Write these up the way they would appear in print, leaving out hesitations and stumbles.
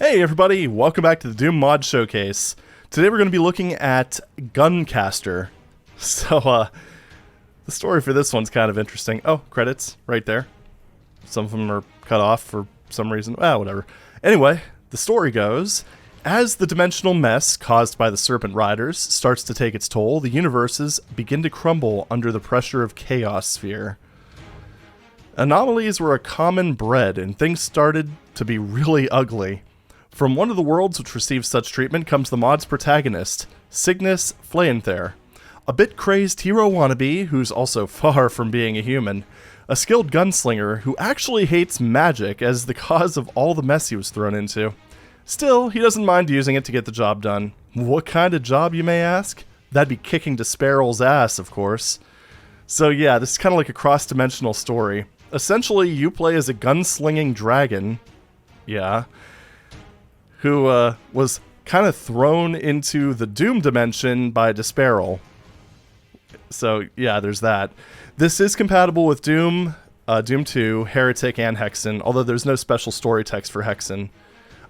Hey everybody, welcome back to the Doom Mod Showcase. Today we're going to be looking at Guncaster. So, the story for this one's kind of interesting. Oh, credits, right there. Some of them are cut off for some reason. Whatever. Anyway, the story goes, as the dimensional mess caused by the Serpent Riders starts to take its toll, the universes begin to crumble under the pressure of Chaos Sphere. Anomalies were a common bread, and things started to be really ugly. From one of the worlds which receives such treatment comes the mod's protagonist, Cygnus Flaenthere, a bit crazed hero wannabe who's also far from being a human, a skilled gunslinger who actually hates magic as the cause of all the mess he was thrown into. Still, he doesn't mind using it to get the job done. What kind of job, you may ask? That'd be kicking Despairal's ass, of course. So yeah, this is kind of like a cross-dimensional story. Essentially, you play as a gunslinging dragon, who was kind of thrown into the Doom dimension by Despairal. So yeah, there's that. This is compatible with Doom, Doom 2, Heretic, and Hexen, although there's no special story text for Hexen.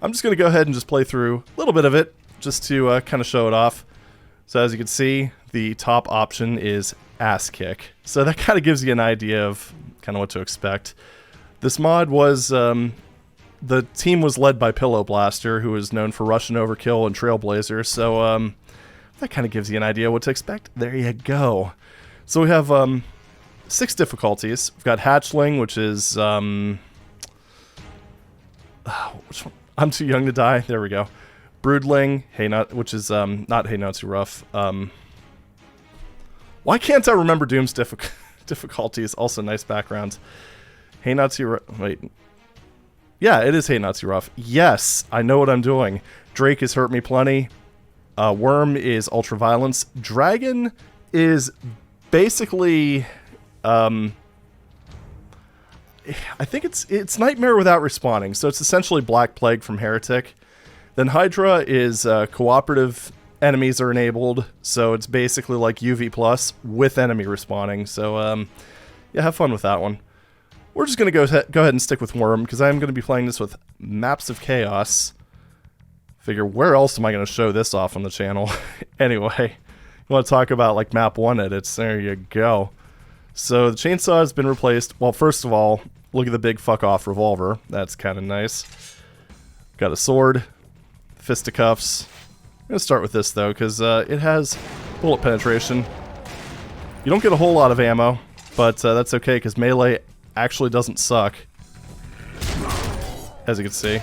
I'm just going to go ahead and just play through a little bit of it, just to kind of show it off. So as you can see, the top option is Ass Kick. So that kind of gives you an idea of kind of what to expect. This mod was... the team was led by Pillow Blaster, who is known for Russian Overkill and Trailblazer, so that kind of gives you an idea what to expect. There you go. So we have 6 difficulties. We've got Hatchling, which is... which one? I'm Too Young to Die. There we go. Broodling, which is not Hey Not Too Rough. Why can't I remember Doom's difficulties? Also nice background. Hey Not Too Rough... Wait... Yeah, it is Hey Not Too Rough. Yes, I know what I'm doing. Drake has hurt me plenty. Worm is Ultraviolence. Dragon is basically... I think it's Nightmare without respawning, so it's essentially Black Plague from Heretic. Then Hydra is cooperative enemies are enabled, so it's basically like UV Plus with enemy respawning. So, yeah, have fun with that one. We're just going to go ahead and stick with Worm, because I'm going to be playing this with Maps of Chaos. Figure, where else am I going to show this off on the channel? Anyway, you want to talk about, like, Map 1 edits? There you go. So, the chainsaw has been replaced. Well, first of all, look at the big fuck-off revolver. That's kind of nice. Got a sword. Fisticuffs. I'm going to start with this, though, because it has bullet penetration. You don't get a whole lot of ammo, but that's okay, because melee actually doesn't suck, as you can see.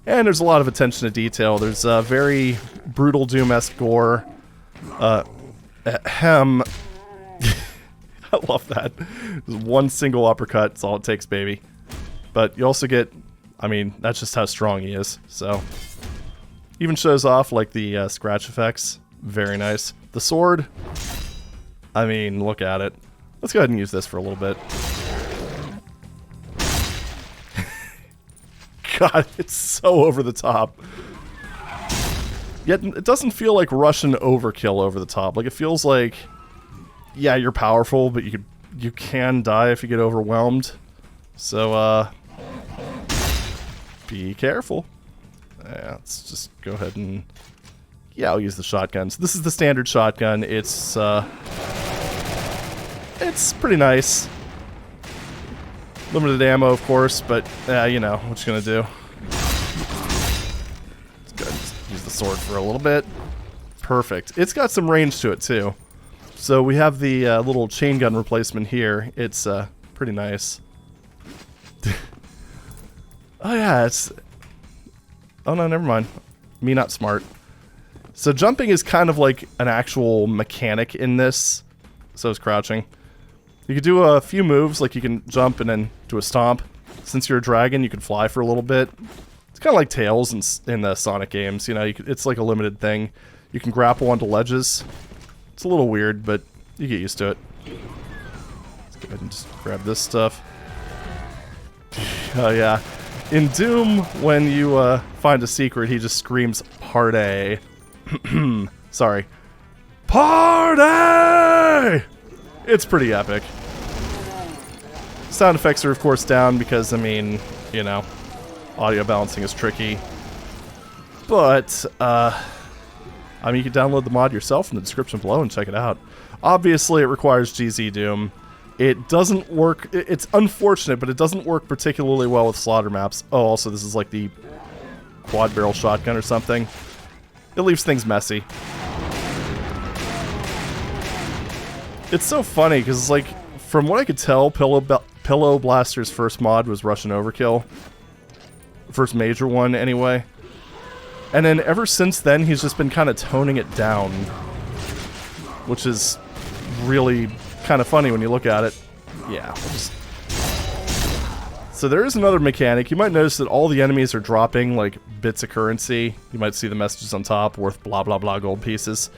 And there's a lot of attention to detail. There's very brutal Doom-esque gore. Ahem. I love that. Just one single uppercut, that's all it takes, baby. But you also get, I mean, that's just how strong he is, so. Even shows off, like, the scratch effects. Very nice. The sword... I mean, look at it. Let's go ahead and use this for a little bit. God, it's so over the top. Yet it doesn't feel like Russian overkill over the top. Like, it feels like, yeah, you're powerful, but you can die if you get overwhelmed. So, be careful. Yeah, let's just go ahead and... Yeah, I'll use the shotgun. So this is the standard shotgun. It's pretty nice. Limited ammo, of course, but you know what you're gonna do. Let's go ahead and just use the sword for a little bit. Perfect. It's got some range to it too. So we have the little chain gun replacement here. It's pretty nice. Oh yeah, it's... Oh no, never mind. Me not smart. So jumping is kind of like an actual mechanic in this. So is crouching. You could do a few moves, like you can jump and then do a stomp. Since you're a dragon, you can fly for a little bit. It's kind of like Tails in the Sonic games, you know, it's like a limited thing. You can grapple onto ledges. It's a little weird, but you get used to it. Let's go ahead and just grab this stuff. Oh yeah. In Doom, when you find a secret, he just screams, "Party!" Sorry. Party! It's pretty epic. Sound effects are, of course, down because, I mean, you know, audio balancing is tricky. But, I mean, you can download the mod yourself in the description below and check it out. Obviously, it requires GZDoom. It doesn't work, it's unfortunate, but it doesn't work particularly well with slaughter maps. Oh, also, this is like the quad barrel shotgun or something. It leaves things messy. It's so funny, because it's like, from what I could tell, Pillow Blaster's first mod was Russian Overkill. First major one, anyway. And then ever since then, he's just been kind of toning it down. Which is really kind of funny when you look at it. Yeah. So there is another mechanic. You might notice that all the enemies are dropping, like, bits of currency. You might see the messages on top, worth blah blah blah gold pieces.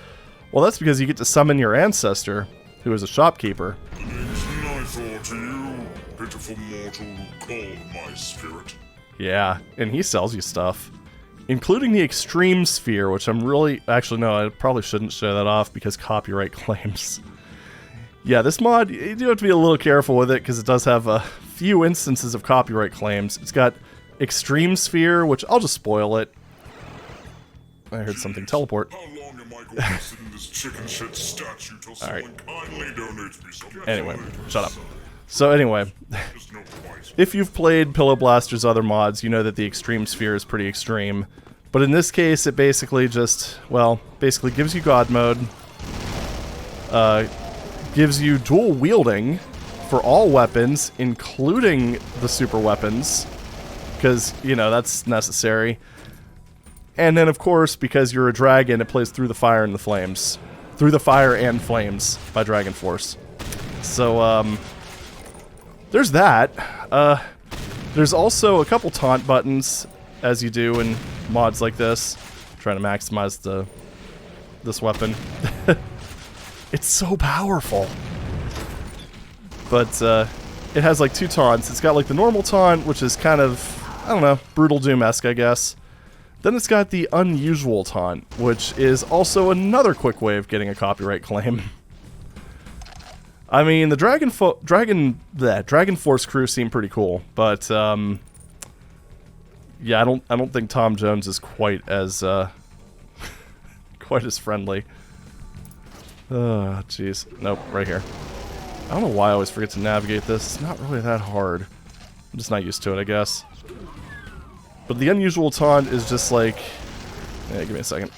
Well, that's because you get to summon your ancestor, who is a shopkeeper. I thought to you, pitiful mortal who called my spirit. Yeah, and he sells you stuff. Including the extreme sphere, which I'm really... Actually, no, I probably shouldn't show that off because copyright claims. Yeah, this mod, you do have to be a little careful with it because it does have a few instances of copyright claims. It's got extreme sphere, which I'll just spoil it. I heard something teleport. How long am I going to sit in this chicken shit statue till someone kindly donates me some? Anyway, shut up. So anyway, if you've played Pillow Blaster's other mods, you know that the extreme sphere is pretty extreme. But in this case, it basically just, well, basically gives you God mode, gives you dual wielding for all weapons, including the super weapons, because, you know, that's necessary. And then, of course, because you're a dragon, it plays Through the Fire and the Flames. Through the Fire and Flames by Dragon Force. So, there's that. There's also a couple taunt buttons, as you do in mods like this. Trying to maximize this weapon. It's so powerful. But it has like two taunts. It's got like the normal taunt, which is kind of, I don't know, Brutal Doom-esque, I guess. Then it's got the unusual taunt, which is also another quick way of getting a copyright claim. I mean, the Dragon Force crew seem pretty cool, but yeah, I don't think Tom Jones is quite as quite as friendly. Oh, jeez. Nope, right here. I don't know why I always forget to navigate this. It's not really that hard. I'm just not used to it, I guess. But the unusual taunt is just like... Yeah, give me a second.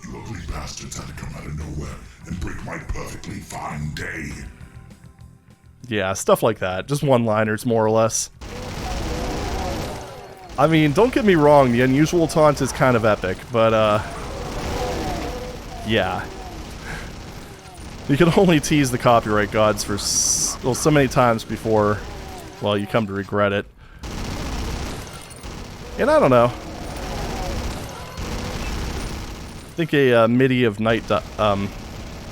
You ugly bastards had to come out of nowhere and break my perfectly fine day. Yeah, stuff like that. Just one-liners, more or less. I mean, don't get me wrong, the unusual taunt is kind of epic, but, yeah. You can only tease the copyright gods for so many times before, well, you come to regret it. And I don't know. I think a MIDI of night... wow,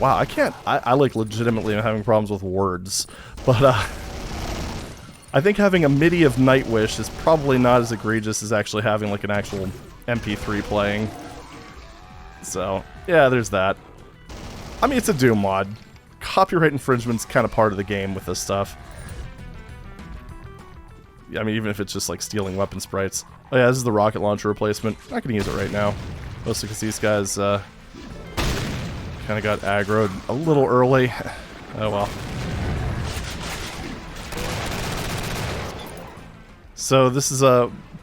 I can't... I like legitimately am having problems with words. But, I think having a MIDI of Nightwish is probably not as egregious as actually having, like, an actual MP3 playing. So, yeah, there's that. I mean, it's a Doom mod. Copyright infringement's kind of part of the game with this stuff. Yeah, I mean, even if it's just, like, stealing weapon sprites. Oh yeah, this is the rocket launcher replacement. Not gonna use it right now. Mostly because these guys, kind of got aggroed a little early. Oh well. So this is,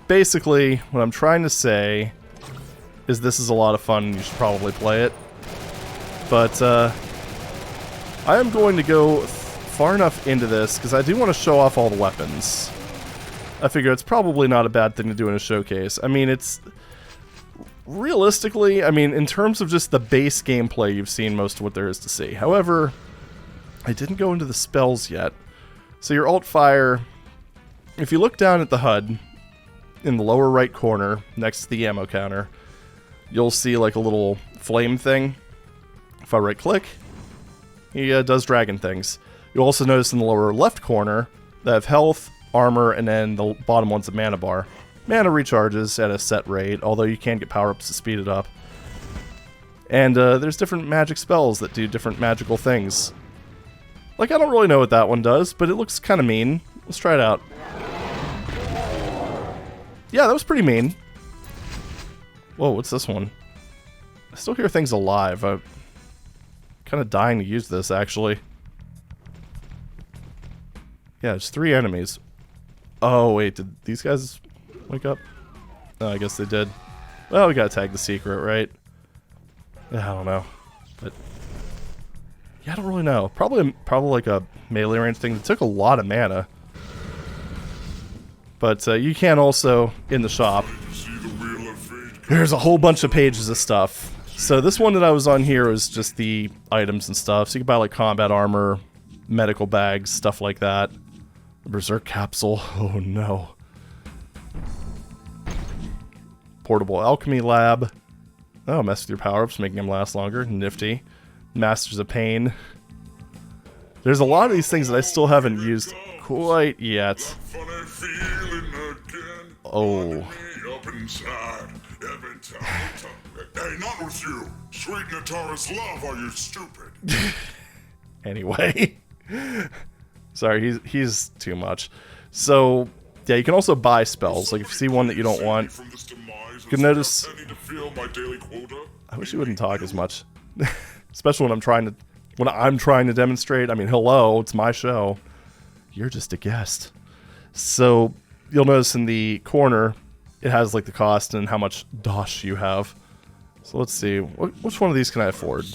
basically, what I'm trying to say is this is a lot of fun and you should probably play it. But, I am going to go far enough into this, because I do want to show off all the weapons. I figure it's probably not a bad thing to do in a showcase. I mean, it's... Realistically, I mean, in terms of just the base gameplay, you've seen most of what there is to see. However, I didn't go into the spells yet. So your alt-fire... If you look down at the HUD, in the lower right corner, next to the ammo counter, you'll see like a little flame thing. If I right-click, he does dragon things. You'll also notice in the lower left corner, they have health, armor, and then the bottom one's a mana bar. Mana recharges at a set rate, although you can get power-ups to speed it up. And there's different magic spells that do different magical things. Like, I don't really know what that one does, but it looks kind of mean. Let's try it out. Yeah, that was pretty mean. Whoa, what's this one? I still hear things alive. I'm kind of dying to use this, actually. Yeah, there's 3 enemies. Oh, wait, did these guys wake up? No, I guess they did. Well, we gotta tag the secret, right? Yeah, I don't know. But yeah, I don't really know. Probably like a melee range thing. It took a lot of mana. But you can also, in the shop, there's a whole bunch of pages of stuff. So this one that I was on here was just the items and stuff. So you can buy like combat armor, medical bags, stuff like that. The Berserk capsule. Oh no. Portable alchemy lab. Oh, mess with your power-ups, making them last longer. Nifty. Masters of Pain. There's a lot of these things that I still haven't used quite yet. Oh. Hey, not with you. Sweet Natara's love, are you stupid? Anyway. Sorry, he's too much. So, yeah, you can also buy spells. Like, if you see one that you don't want, you can notice... I wish you wouldn't talk as much. Especially when I'm trying to demonstrate. I mean, hello, it's my show. You're just a guest. So, you'll notice in the corner, it has, like, the cost and how much dosh you have. So let's see. Which one of these can I afford?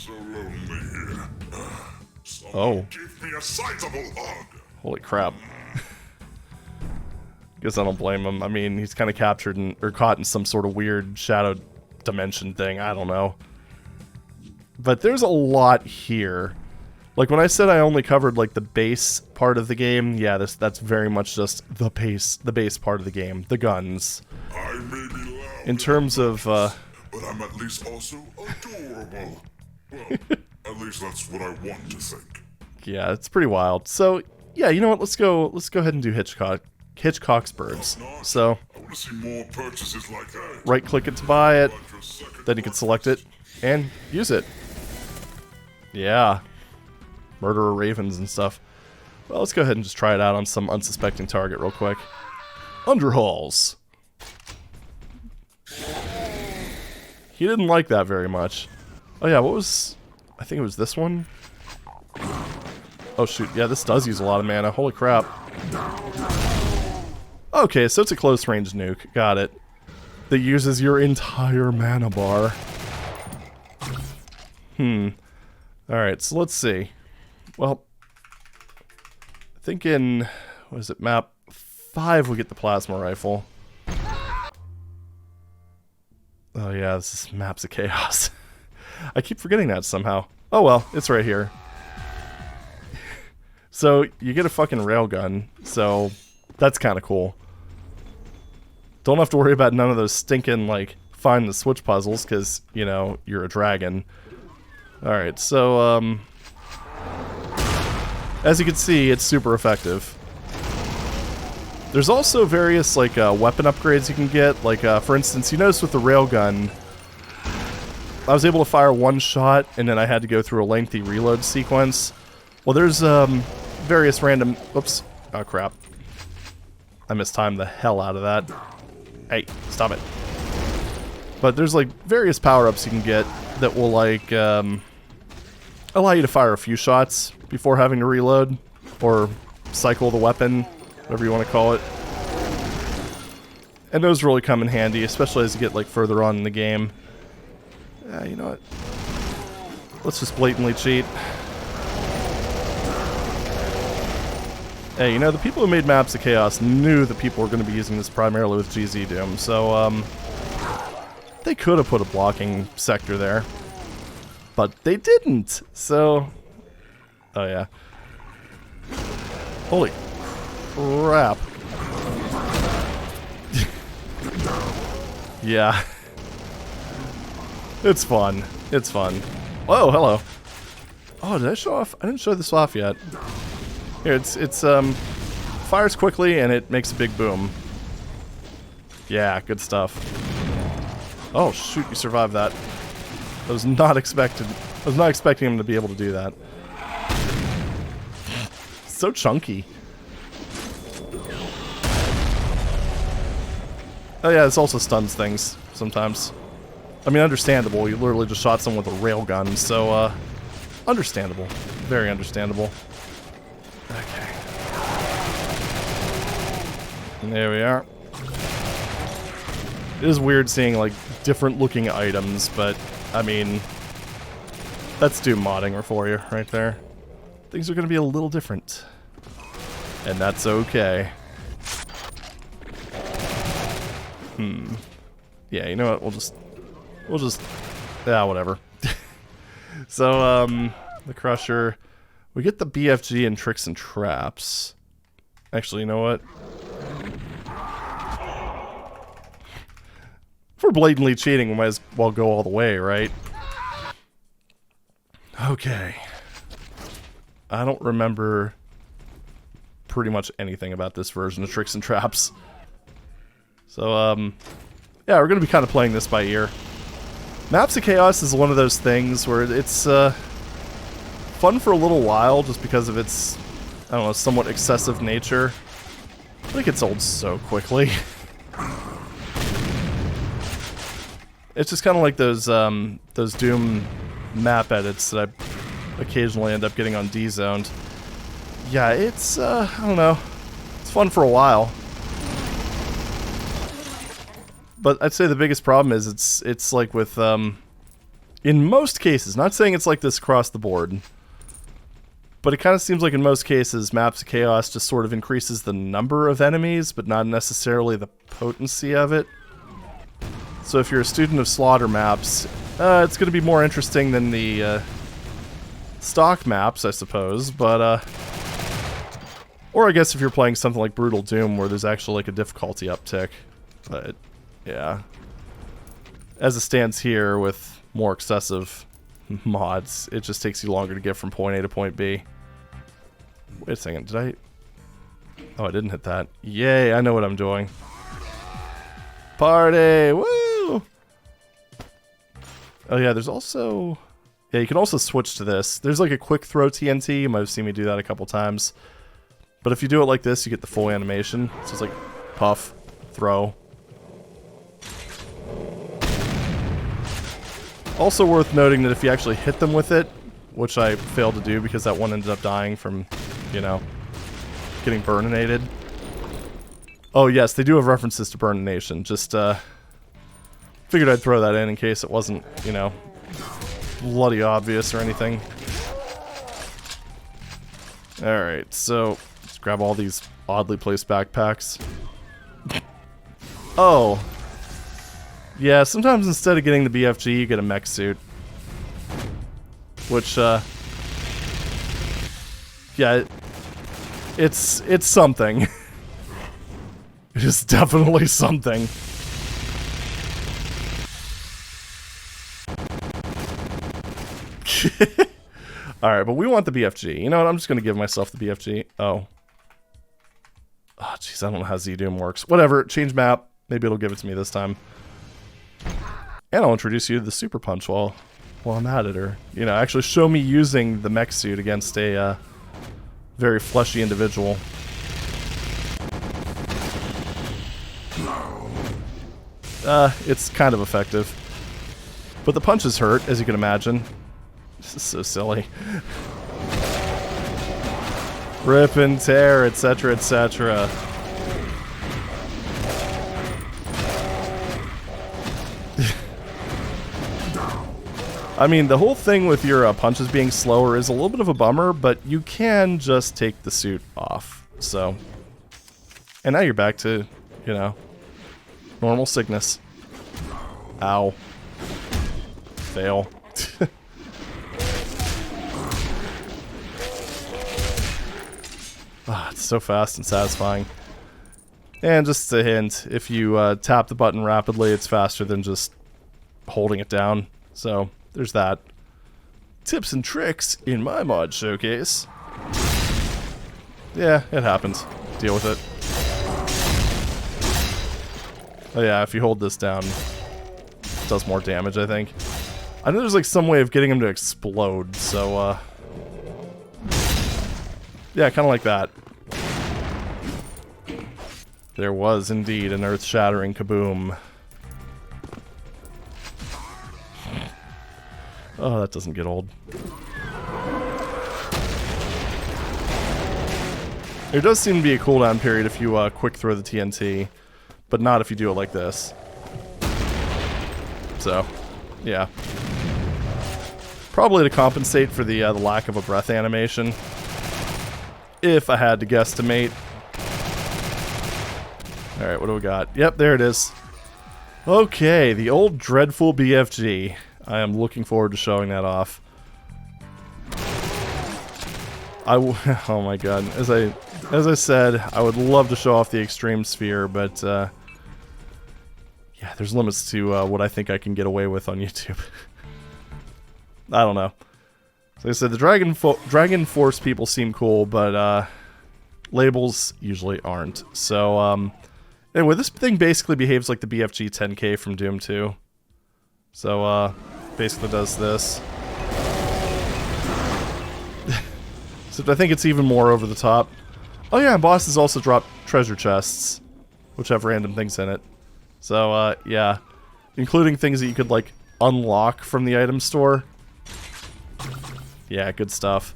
Oh. Give me a sizable hug. Holy crap. Guess I don't blame him. I mean, he's kind of captured or caught in some sort of weird shadow dimension thing. I don't know. But there's a lot here. Like, when I said I only covered, like, the base part of the game, yeah, that's very much just the base part of the game. The guns. I may be loud, in terms of, but I'm at least also adorable. Well, at least that's what I want to think. Yeah, it's pretty wild. So, yeah, you know what? Let's go ahead and do Hitchcock's Birds. So, I want to see more purchases like that. Right-click it to buy it. Then you can select it and use it. Yeah. Murderer ravens and stuff. Well, let's go ahead and just try it out on some unsuspecting target real quick. Underhalls. He didn't like that very much. Oh yeah, what was... I think it was this one? Oh shoot, yeah, this does use a lot of mana. Holy crap. Okay, so it's a close range nuke. Got it. That uses your entire mana bar. Alright, so let's see. Well, I think in... what is it? Map 5 we get the plasma rifle. Oh yeah, this is Maps of Chaos. I keep forgetting that somehow. Oh well, it's right here. So, you get a fucking railgun, so that's kind of cool. Don't have to worry about none of those stinking, like, find the switch puzzles, because, you know, you're a dragon. Alright, so, as you can see, it's super effective. There's also various, like, weapon upgrades you can get. Like, for instance, you notice with the railgun, I was able to fire one shot, and then I had to go through a lengthy reload sequence. Well, there's, various random... Oops. Oh, crap. I mistimed the hell out of that. Hey, stop it. But there's, like, various power-ups you can get that will, like, allow you to fire a few shots before having to reload. Or cycle the weapon, whatever you want to call it. And those really come in handy, especially as you get, like, further on in the game. You know what? Let's just blatantly cheat. Hey, you know, the people who made Maps of Chaos knew that people were going to be using this primarily with GZDoom, so, they could have put a blocking sector there. But they didn't, so... Oh, yeah. Holy crap. Yeah. It's fun. It's fun. Whoa, hello. Oh, did I show off? I didn't show this off yet. Here, it's fires quickly and it makes a big boom. Yeah, good stuff. Oh shoot, you survived that. I was not expecting him to be able to do that. so chunky. Oh yeah, this also stuns things sometimes. I mean, understandable. You literally just shot someone with a railgun, so, understandable. Very understandable. Okay. And there we are. It is weird seeing, like, different looking items, but, I mean, that's Doom modding for you right there. Things are going to be a little different. And that's okay. Yeah, you know what? We'll just, yeah, whatever. So, the Crusher. We get the BFG and Tricks and Traps. Actually, you know what? If we're blatantly cheating, we might as well go all the way, right? Okay. I don't remember pretty much anything about this version of Tricks and Traps. So, yeah, we're going to be kind of playing this by ear. Maps of Chaos is one of those things where it's fun for a little while just because of its, I don't know, somewhat excessive nature. But it gets old so quickly. It's just kind of like those Doom map edits that I occasionally end up getting on D-Zoned. Yeah, it's, I don't know, it's fun for a while. But I'd say the biggest problem is it's like with, in most cases, not saying it's like this across the board, but it kind of seems like in most cases, Maps of Chaos just sort of increases the number of enemies, but not necessarily the potency of it. So if you're a student of slaughter maps, it's going to be more interesting than the stock maps, I suppose, but, or I guess if you're playing something like Brutal Doom, where there's actually like a difficulty uptick, but, yeah. As it stands here with more excessive mods, it just takes you longer to get from point A to point B. Wait a second, did I... Oh, I didn't hit that. Yay, I know what I'm doing. Party! Woo! Oh yeah, there's also... Yeah, you can also switch to this. There's like a quick throw TNT, you might have seen me do that a couple times. But if you do it like this, you get the full animation. So it's like puff, throw. Also worth noting that if you actually hit them with it, which I failed to do because that one ended up dying from, you know, getting burninated. Oh yes, they do have references to burnination. Just, figured I'd throw that in case it wasn't, you know, bloody obvious or anything. Alright, so let's grab all these oddly placed backpacks. Oh. Yeah, sometimes instead of getting the BFG, you get a mech suit. Which, yeah, it's something. It is definitely something. Alright, but we want the BFG. You know what, I'm just gonna give myself the BFG. Oh. Oh, jeez, I don't know how GZDoom works. Whatever, change map. Maybe it'll give it to me this time. And I'll introduce you to the Super Punch while I'm at it, or, you know, actually show me using the mech suit against a very fleshy individual. It's kind of effective. But the punches hurt, as you can imagine. This is so silly. Rip and tear, etc., etc. I mean, the whole thing with your punches being slower is a little bit of a bummer, but you can just take the suit off, so. And now you're back to, you know, normal sickness. Ow. Fail. Ah, it's so fast and satisfying. And just a hint, if you tap the button rapidly, it's faster than just holding it down, so. There's that. Tips and tricks in my mod showcase. Yeah, it happens. Deal with it. Oh yeah, if you hold this down, it does more damage, I think. I know there's like some way of getting him to explode, so Yeah, kind of like that. There was indeed an earth-shattering kaboom. Oh, that doesn't get old. There does seem to be a cooldown period if you quick throw the TNT, but not if you do it like this. So, yeah. Probably to compensate for the lack of a breath animation. If I had to guesstimate. Alright, what do we got? Yep, there it is. Okay, the old dreadful BFG. I am looking forward to showing that off. Oh my god. As I said, I would love to show off the extreme sphere, but yeah, there's limits to what I think I can get away with on YouTube. I don't know. Like I said, the Dragon Force people seem cool, but labels usually aren't. So anyway, this thing basically behaves like the BFG 10K from Doom 2. So basically does this. Except I think it's even more over the top. Oh yeah, and bosses also drop treasure chests, which have random things in it. So yeah, including things that you could like unlock from the item store. Yeah, good stuff.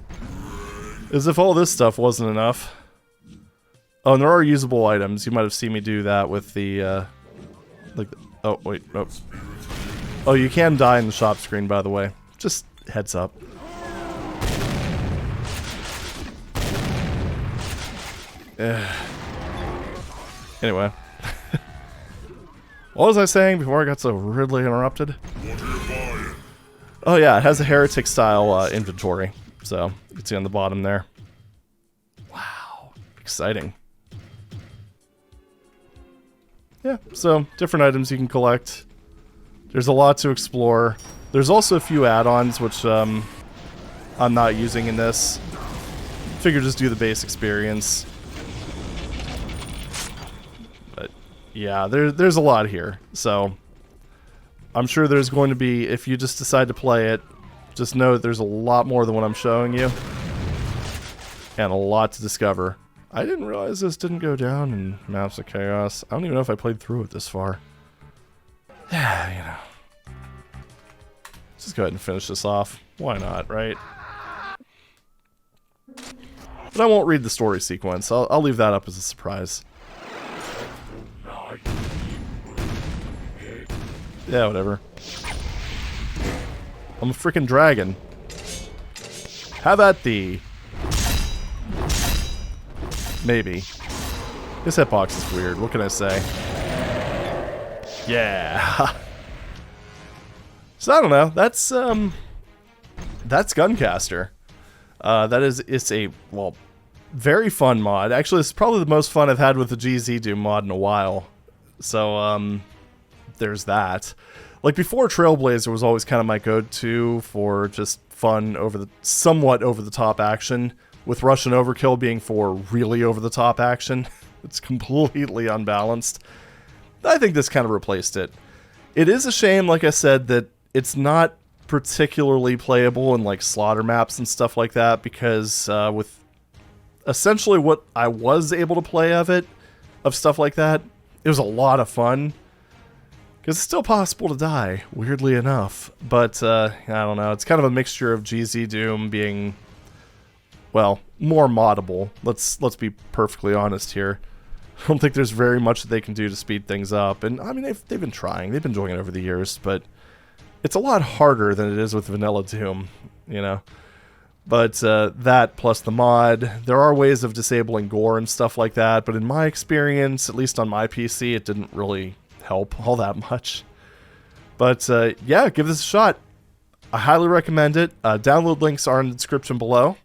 As if all this stuff wasn't enough. Oh, and there are usable items. You might have seen me do that with the like. Oh wait, oh. Oh, you can die in the shop screen, by the way. Just heads up. Anyway. What was I saying before I got so rudely interrupted? Oh yeah, it has a heretic style inventory. So, you can see on the bottom there. Wow. Exciting. Yeah, so different items you can collect. There's a lot to explore. There's also a few add-ons which I'm not using in this. Figure just do the base experience. But yeah, there's a lot here. So I'm sure there's going to be, if you just decide to play it, just know that there's a lot more than what I'm showing you. And a lot to discover. I didn't realize this didn't go down in Maps of Chaos. I don't even know if I played through it this far. Yeah, you know. Just go ahead and finish this off. Why not, right? But I won't read the story sequence. I'll leave that up as a surprise. Yeah, whatever. I'm a freaking dragon. Have at thee. Maybe. This hitbox is weird. What can I say? Yeah. So I don't know. That's Guncaster. It's a, well, very fun mod. Actually, it's probably the most fun I've had with the GZDoom mod in a while. So there's that. Like before, Trailblazer was always kind of my go-to for just fun somewhat over the top action, with Russian Overkill being for really over the top action. It's completely unbalanced. I think this kind of replaced it. It is a shame, like I said, that it's not particularly playable in like slaughter maps and stuff like that, because with essentially what I was able to play of stuff like that, it was a lot of fun. Because it's still possible to die, weirdly enough. But I don't know, it's kind of a mixture of GZDoom being, well, more moddable. Let's be perfectly honest here. I don't think there's very much that they can do to speed things up. And I mean, they've been trying. They've been doing it over the years, but it's a lot harder than it is with vanilla Doom, you know. But that plus the mod, there are ways of disabling gore and stuff like that, but in my experience, at least on my PC, it didn't really help all that much. But yeah, give this a shot. I highly recommend it. Download links are in the description below.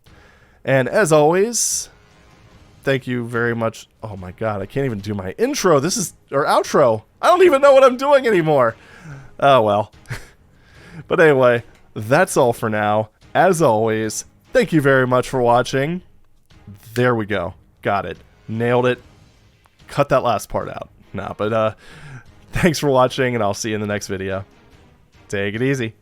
And as always, thank you very much. Oh my god, I can't even do my intro. Or outro. I don't even know what I'm doing anymore. Oh well. But anyway, that's all for now. As always, thank you very much for watching. There we go. Got it. Nailed it. Cut that last part out. Nah, but thanks for watching, and I'll see you in the next video. Take it easy.